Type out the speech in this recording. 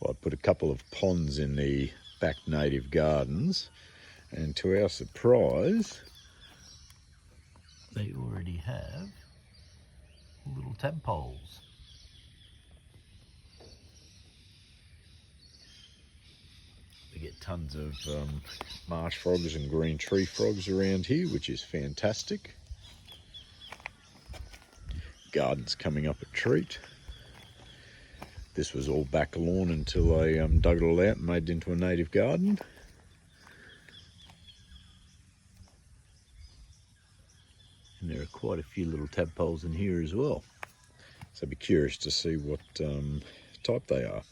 Well, I put a couple of ponds in the back native gardens, and to our surprise, they already have little tadpoles. We get tons of marsh frogs and green tree frogs around here, which is fantastic. Garden's coming up a treat. This was all back lawn until I dug it all out and made it into a native garden. And there are quite a few little tadpoles in here as well. So I'd be curious to see what type they are.